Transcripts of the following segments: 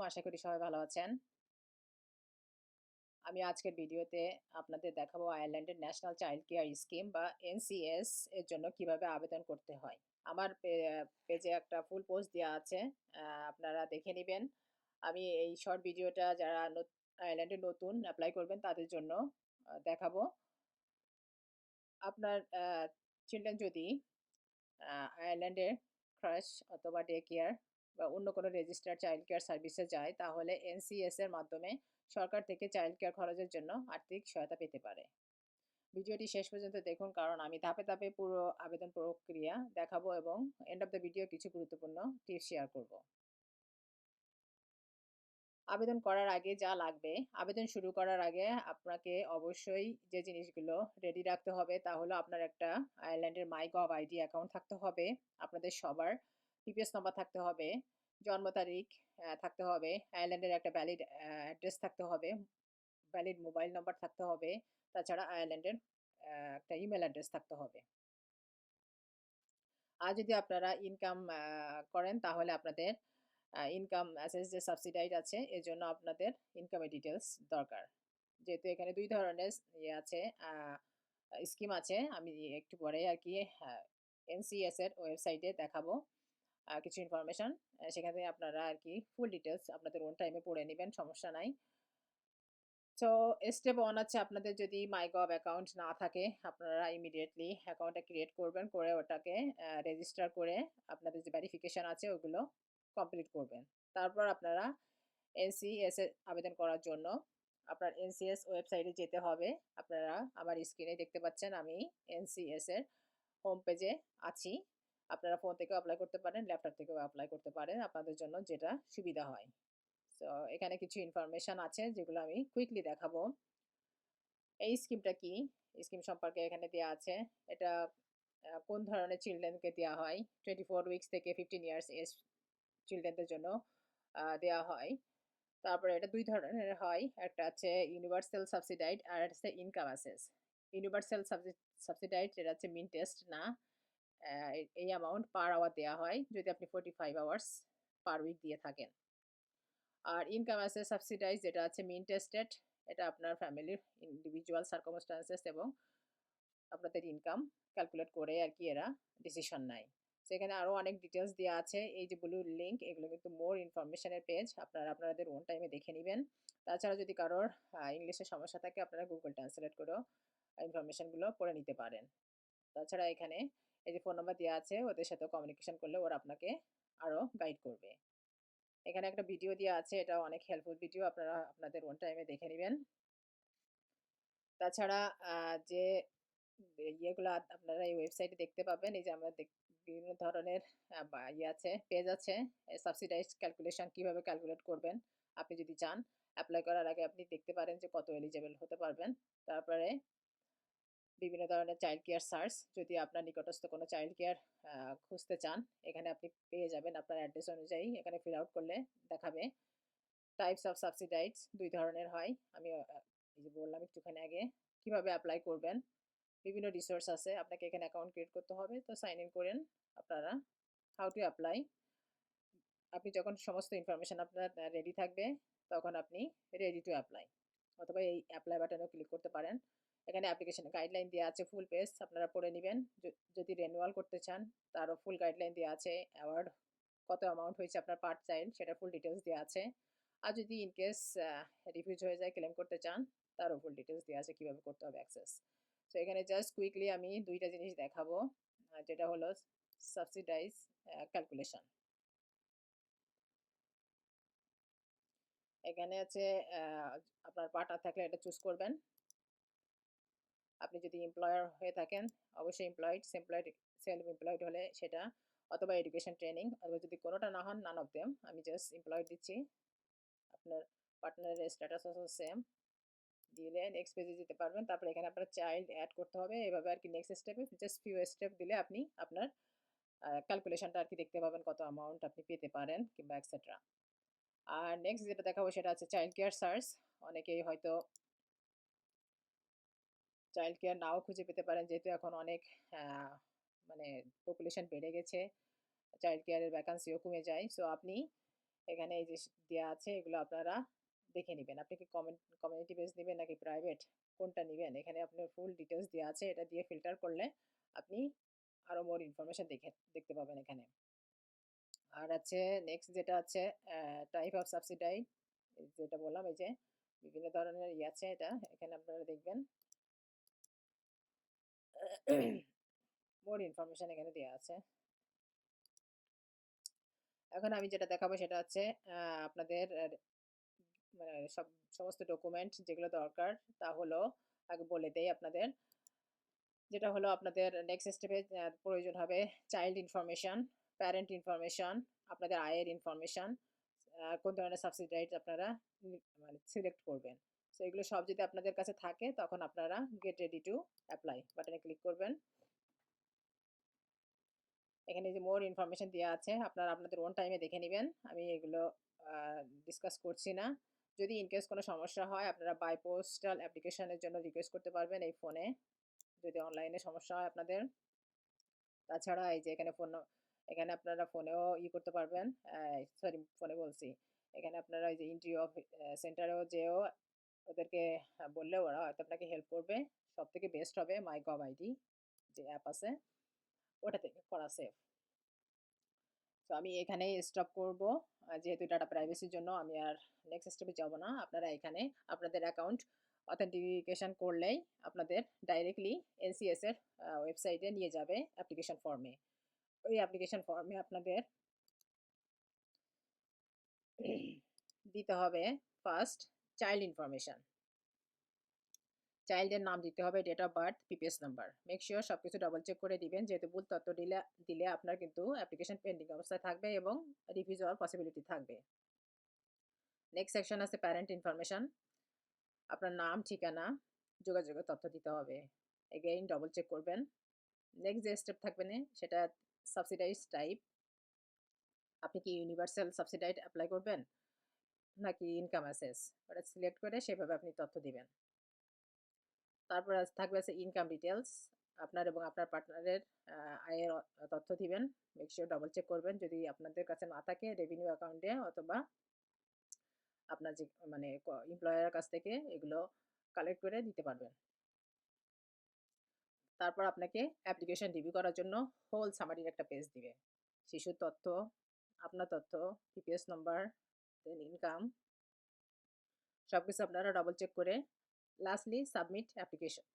আশা করি সবাই ভালো আছেন। আমি আজকের ভিডিওতে আপনাদের দেখাবো আয়ারল্যান্ডের ন্যাশনাল চাইল্ড কেয়ার স্কিম বা এনসিএস এর জন্য কিভাবে আবেদন করতে হয়। আমার পেজে একটা ফুল পোস্ট দেওয়া আছে। আপনারা দেখে নিবেন। আমি এই শর্ট ভিডিওটা যারা আয়ারল্যান্ডে নতুন অ্যাপ্লাই করবেন তাদের জন্য দেখাবো। আপনার চিলড্রেন যদি আয়ারল্যান্ডে ক্রাশ অথবা ডে কেয়ার বা অন্য কোনো রেজিস্টার্ড চাইল্ড কেয়ার সার্ভিসে যায় তাহলে এনসিএস এর মাধ্যমে সরকার থেকে চাইল্ড কেয়ার খরচের জন্য আর্থিক সহায়তা পেতে পারে। ভিডিওটি শেষ পর্যন্ত দেখুন কারণ আমি ধাপে ধাপে পুরো আবেদন প্রক্রিয়া দেখাবো এবং এন্ড অফ দ্য ভিডিও কিছু গুরুত্বপূর্ণ টিপস শেয়ার করব। আবেদন করার আগে যা লাগবে, আবেদন শুরু করার আগে আপনাকে অবশ্যই যে জিনিসগুলো রেডি রাখতে হবে তা হলো আপনার একটা আয়ারল্যান্ডের মাইগভ আইডি অ্যাকাউন্ট থাকতে হবে, আপনাদের সবার পিপিএস নাম্বার থাকতে হবে, জন্ম তারিখ থাকতে হবে, আয়ারল্যান্ডের একটা ভ্যালিড অ্যাড্রেস থাকতে হবে, ভ্যালিড মোবাইল নাম্বার থাকতে হবে, তাছাড়া আয়ারল্যান্ডের একটা ইমেল অ্যাড্রেস থাকতে হবে। আর যদি আপনারা ইনকাম করেন তাহলে আপনাদের ইনকাম অ্যাসেস যে সাবসিডাইড আছে এজন্য আপনাদের ইনকামের ডিটেলস দরকার। যেহেতু এখানে ২ ধরনের আছে স্কিম আছে। আমি একটু পরে আরকি এনসিএস এর ওয়েবসাইটে দেখাবো কিছু ইনফরমেশন। সেখান থেকে আপনারা আরকি ফুল ডিটেইলস আপনাদের ওন টাইমে পড়ে নিবেন, সমস্যা নাই। সো স্টেপ 1 আছে আপনাদের যদি মাইগভ অ্যাকাউন্ট না থাকে, আপনারা ইমিডিয়েটলি অ্যাকাউন্টটা ক্রিয়েট করবেন, করে ওটাকে রেজিস্টার করে আপনাদের যে ভেরিফিকেশন আছে ওগুলো কমপ্লিট করবেন। তারপর আপনারা এনসিএস এর আবেদন করার জন্য আপনার এনসিএস ওয়েবসাইটে যেতে হবে। আপনারা আমার স্ক্রিনে দেখতে পাচ্ছেন আমি এনসিএস এর হোম পেজে আছি। আপনারা ফোন থেকেও এপ্লাই করতে পারেন, ল্যাপটপ থেকেও এপ্লাই করতে পারেন, আপনাদের জন্য যেটা সুবিধা হয়। সো এখানে কিছু ইনফরমেশন আছে যেগুলো আমি কুইকলি দেখাবো। এই স্কিমটা কি? স্কিম সম্পর্কে এখানে দেয়া আছে। এটা কোন ধরনের চিলড্রেনকে দেয়া হয়। 24 উইকস থেকে 15 ইয়ার্স এজ চিলড্রেনদের জন্য দেয়া হয়। তারপরে এটা ২ ধরনের হয়। একটা হচ্ছে ইউনিভার্সাল সাবসিডাইড আর একটা হচ্ছে ইনকাম অ্যাসেস। ইউনিভার্সাল সাবসিডাইড যেটা হচ্ছে মিন টেস্ট না। এই অ্যামাউন্ট পার আওয়ার দেয়া হয় যদি আপনি 45 আওয়ার্স পার উইক দিয়ে থাকেন। আর ইনকাম অ্যাসেস সাবসিডাইজ যেটা আছে মিন টেস্টেড, এটা আপনার ফ্যামিলির ইন্ডিভিজুয়াল সার্কামস্ট্যান্সেস এবং আপনাদের ইনকাম ক্যালকুলেট করে আরকি এরা ডিসিশন নেয়। সেখানে আরো অনেক ডিটেইলস দেয়া আছে। এই যে ব্লু লিংক এগুলো কিন্তু মোর ইনফরমেশন এর পেজ। আপনারা আপনাদের ওন টাইমে দেখে নিবেন। তাছাড়া যদি কারোর ইংলিশে সমস্যা থাকে আপনারা Google ট্রান্সলেট করেও ইনফরমেশন গুলো পড়ে নিতে পারেন। তাছাড়া এখানে এই যে ফোন নাম্বার দেয়া আছে ওদের সাথে কমিউনিকেশন করলে ওরা আপনাকে আরো গাইড করবে। এখানে একটা ভিডিও দেয়া আছে। এটা অনেক হেল্পফুল ভিডিও। আপনারা আপনাদের ওন টাইমে দেখে নিবেন। তাছাড়া যে ইয়েগুলা আপনারা এই ওয়েবসাইটে দেখতে পাবেন। এই যে আমরা বিভিন্ন ধরনের ইয়ে আছে, পেজ আছে। সাবসিডাইজড ক্যালকুলেশন কিভাবে ক্যালকুলেট করবেন। আপনি যদি চান এপ্লাই করার আগে আপনি দেখতে পারেন যে কত এলিজিবল হতে পারবেন। তারপরে বিভিন্ন ধরনের চাইল্ড কেয়ার সার্চ যদি আপনার নিকটস্থ কোনো চাইল্ড কেয়ার খুঁজতে চান, এখানে আপনি পেয়ে যাবেন আপনার অ্যাড্রেস অনুযায়ী। এখানে ফিল আউট করলে দেখাবে। টাইপস অফ সাবসিডাইডস ২ ধরনের হয়। আমি এই যে বললাম একটুখানি আগে। কিভাবে এপ্লাই করবেন? বিভিন্ন রিসোর্স আছে। আপনাকে এখানে অ্যাকাউন্ট ক্রিয়েট করতে হবে। তো সাইন ইন করেন আপনারা। How to apply? আপনি যখন সমস্ত ইনফরমেশন আপনার রেডি থাকবে, তখন আপনি রেডি টু এপ্লাই অথবা এই এপ্লাই বাটনেও ক্লিক করতে পারেন। এখানে অ্যাপ্লিকেশন গাইডলাইন দেওয়া আছে ফুল পেজ আপনারা পড়ে নিবেন। যদি রেনুয়াল করতে চান তারও ফুল গাইডলাইন দেওয়া আছে। অ্যাওয়ার্ড কত অ্যামাউন্ট হয়েছে আপনার পার চাইল্ড সেটার ফুল ডিটেলস দেওয়া আছে। আর যদি ইন কেস রিফিউজ হয়ে যায় ক্লেম করতে চান তারও ফুল ডিটেলস দেওয়া আছে কীভাবে করতে হবে অ্যাক্সেস। সো এখানে জাস্ট কুইকলি আমি ২ টা জিনিস দেখাবো। যেটা হলো সাবসিডাইজ ক্যালকুলেশন। এখানে আছে আ আপনার পার্টনার থাকলে এটা চুজ করবেন। আপনি যদি এমপ্লয়ার হয়ে থাকেন অবশ্যই সেলফ এমপ্লয়েড হলে সেটা অথবা এডুকেশন ট্রেনিং অথবা যদি কোনোটা না হন নান অফ দেম আমি জাস্ট এমপ্লয়েড দিচ্ছি। আপনার পার্টনারের স্ট্যাটাস হচ্ছে সেম। দিলে নেক্সট পেজে যেতে পারবেন। তারপরে এখানে আপনার চাইল্ড এড করতে হবে। এভাবে আরকি নেক্সট স্টেপে জাস্ট ফিউ স্টেপ দিলে আপনি আপনার ক্যালকুলেশনটা আরকি দেখতে পাবেন কত অ্যামাউন্ট আপনি পেতে পারেন কিংবা এটসেট্রা। আর নেক্সট যেটা দেখাবো সেটা হচ্ছে চাইল্ড কেয়ার সার্চ। অনেকেই হয়তো চাইল্ড কেয়ার নাও খুঁজে পেতে পারেন যেহেতু এখন অনেক আ মানে পপুলেশন বেড়ে গেছে। চাইল্ড কেয়ারের ভ্যাকান্সিও কমে যায়। সো আপনি এখানে এই যে দেয়া আছে এগুলো আপনারা দেখে নিবেন। আপনি কি কমিউনিটি বেস নিবেন নাকি প্রাইভেট কোনটা নিবেন? এখানে আপনার ফুল ডিটেইলস দেয়া আছে। এটা দিয়ে ফিল্টার করলে আপনি আরো মোর ইনফরমেশন দেখতে পাবেন এখানে। আর আছে নেক্সট যেটা আছে টাইপ অফ সাবসিডাইড যেটা বললাম এই যে বিভিন্ন ধরনের আছে এটা এখানে আপনারা দেখবেন মোর ইনফরমেশন এখানে দেয়া আছে। এখন আমি যেটা দেখাবো সেটা হচ্ছে আপনাদের মানে সমস্ত ডকুমেন্ট যেগুলো দরকার তা হলো আগে বলে দেই আপনাদের। যেটা হলো আপনাদের নেক্সট স্টেপে প্রয়োজন হবে চাইল্ড ইনফরমেশন, প্যারেন্ট ইনফরমেশন, আপনাদের আয়ের ইনফরমেশন, কোন ধরনের সাবসিডাইজ আপনারা মানে সিলেক্ট করবেন। সো এগুলো সব যদি আপনাদের কাছে থাকে তখন আপনারা গেট রেডি টু অ্যাপ্লাই বাটনে ক্লিক করবেন। এখানে যে মোর ইনফরমেশন দেওয়া আছে আপনারা আপনাদের ওন টাইমে দেখে নেবেন। আমি এগুলো ডিসকাস করছি না। যদি ইনকেস কোনো সমস্যা হয় আপনারা বাই পোস্টাল অ্যাপ্লিকেশনের জন্য রিকোয়েস্ট করতে পারবেন এই ফোনে যদি অনলাইনে সমস্যা হয় আপনাদের। তাছাড়া এই যে এখানে আপনারা ফোনেও করতে পারবেন। সরি ফোনে বলছি। এখানে আপনারা এই যে এন্ট্রি অফ সেন্টারেও যেয়েও ওদেরকে বললে ওরা হয়তো আপনাকে হেল্প করবে। সবথেকে বেস্ট হবে মাইগভ আইডি যে অ্যাপ আছে ওটা থেকে করা সেফ। তো আমি এখানেই স্টপ করব। যেহেতু ডাটা প্রাইভেসির জন্য আমি আর নেক্সট স্টেপে যাব না। আপনারা এখানে আপনাদের অ্যাকাউন্ট অথেন্টিকেশন করলেই আপনাদের ডাইরেক্টলি এনসিএস এর ওয়েবসাইটে নিয়ে যাবে অ্যাপ্লিকেশন ফর্মে। ওই অ্যাপ্লিকেশন ফর্মে আপনাদের দিতে হবে ফার্স্ট চাইল্ড ইনফরমেশন। চাইল্ডের নাম দিতে হবে, date of birth, PPS number. Make sure সবকিছু ডাবল চেক করে দিবেন যেহেতু ভুল তথ্য দিলে আপনার কিন্তু অ্যাপ্লিকেশন পেন্ডিং অবস্থায় থাকবে এবং রিফিউজ হওয়ার পসিবিলিটি থাকবে। নেক্সট সেকশন আছে প্যারেন্ট ইনফরমেশন। আপনার নাম, ঠিকানা, যোগাযোগের তথ্য দিতে হবে। এগেইন ডবল চেক করবেন। নেক্সট যে স্টেপ থাকবে না সেটা সাবসিডাইজ টাইপ। আপনি কি ইউনিভার্সাল সাবসিডাইড অ্যাপ্লাই করবেন নাকি ইনকাম অ্যাসেস ওটা সিলেক্ট করে সেভাবে আপনি তথ্য দিবেন। তারপর থাকবে আছে ইনকাম ডিটেলস। আপনার এবং আপনার পার্টনারের আয়ের তথ্য দিবেন। মেক শিওর ডবল চেক করবেন যদি আপনাদের কাছে না থাকে রেভিনিউ অ্যাকাউন্টে অথবা আপনার যে মানে এমপ্লয়ারের কাছ থেকে এগুলো কালেক্ট করে দিতে পারবেন। তারপর আপনাকে অ্যাপ্লিকেশন রিভিউ করার জন্য হোল সামারির একটা পেজ দিবে। শিশুর তথ্য, আপনার তথ্য, পিপিএস নাম্বার, দেন ইনকাম সবকিছু আপনারা ডবল চেক করে lastly submit application.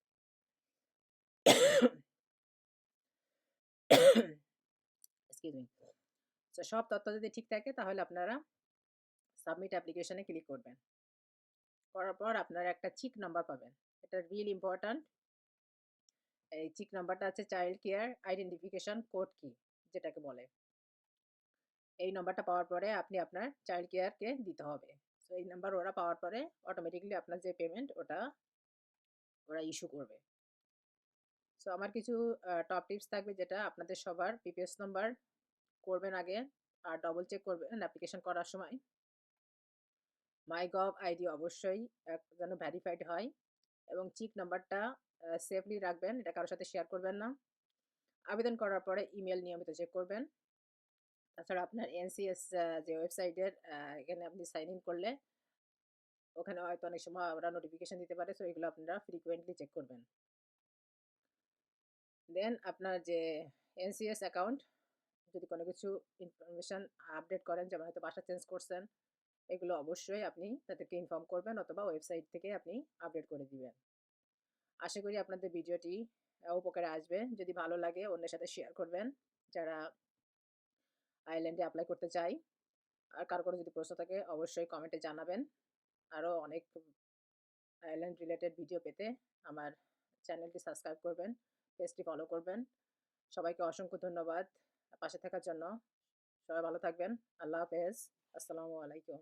Excuse me. তো সব তথ্য যদি ঠিক থাকে তাহলে আপনারা সাবমিট অ্যাপ্লিকেশনে ক্লিক করবেন। করার পর আপনারা একটা চিক নাম্বার পাবেন। এটা রিয়েলি ইম্পর্ট্যান্ট। এই চিক নাম্বারটা আছে চাইল্ড কেয়ার আইডেন্টিফিকেশন কোড কি যেটাকে বলে। এই নাম্বারটা পাওয়ার পরে আপনি আপনার চাইল্ড কেয়ারকে দিতে হবে। সো এই নাম্বার ওরা পাওয়ার পরে অটোমেটিক্যালি আপনার যে পেমেন্ট ওটা ওরা ইস্যু করবে। সো আমার কিছু টপ টিপস থাকবে যেটা আপনাদের সবার পিপিএস নাম্বার করবেন আগে আর ডবল চেক করবেন অ্যাপ্লিকেশন করার সময়। মাইগভ আইডি অবশ্যই যেন ভ্যারিফাইড হয় এবং চিক নাম্বারটা সেফলি রাখবেন, এটা কারোর সাথে শেয়ার করবেন না। আবেদন করার পরে ইমেল নিয়মিত চেক করবেন। তাছাড়া আপনার এনসিএস যে ওয়েবসাইটের এখানে আপনি সাইন ইন করলে ওখানে হয়তো অনেক সময় ওরা নোটিফিকেশন দিতে পারে, সো এগুলো আপনারা ফ্রিকোয়েন্টলি চেক করবেন। দেন আপনার যে এনসিএস অ্যাকাউন্ট যদি কোনো কিছু ইনফরমেশন আপডেট করেন যেমন হয়তো বাসা চেঞ্জ করছেন এগুলো অবশ্যই আপনি তাদেরকে ইনফর্ম করবেন অথবা ওয়েবসাইট থেকে আপনি আপডেট করে দিবেন। আশা করি আপনাদের ভিডিওটি উপকারে আসবে। যদি ভালো লাগে অন্যের সাথে শেয়ার করবেন যারা আইল্যান্ডে অ্যাপ্লাই করতে চায়। আর কারো কোনো যদি প্রশ্ন থাকে অবশ্যই কমেন্টে জানাবেন। আরও অনেক আইল্যান্ড রিলেটেড ভিডিও পেতে আমার চ্যানেলটি সাবস্ক্রাইব করবেন, পেজটি ফলো করবেন। সবাইকে অসংখ্য ধন্যবাদ পাশে থাকার জন্য। সবাই ভালো থাকবেন। আল্লাহ হাফেজ। আসসালামু আলাইকুম।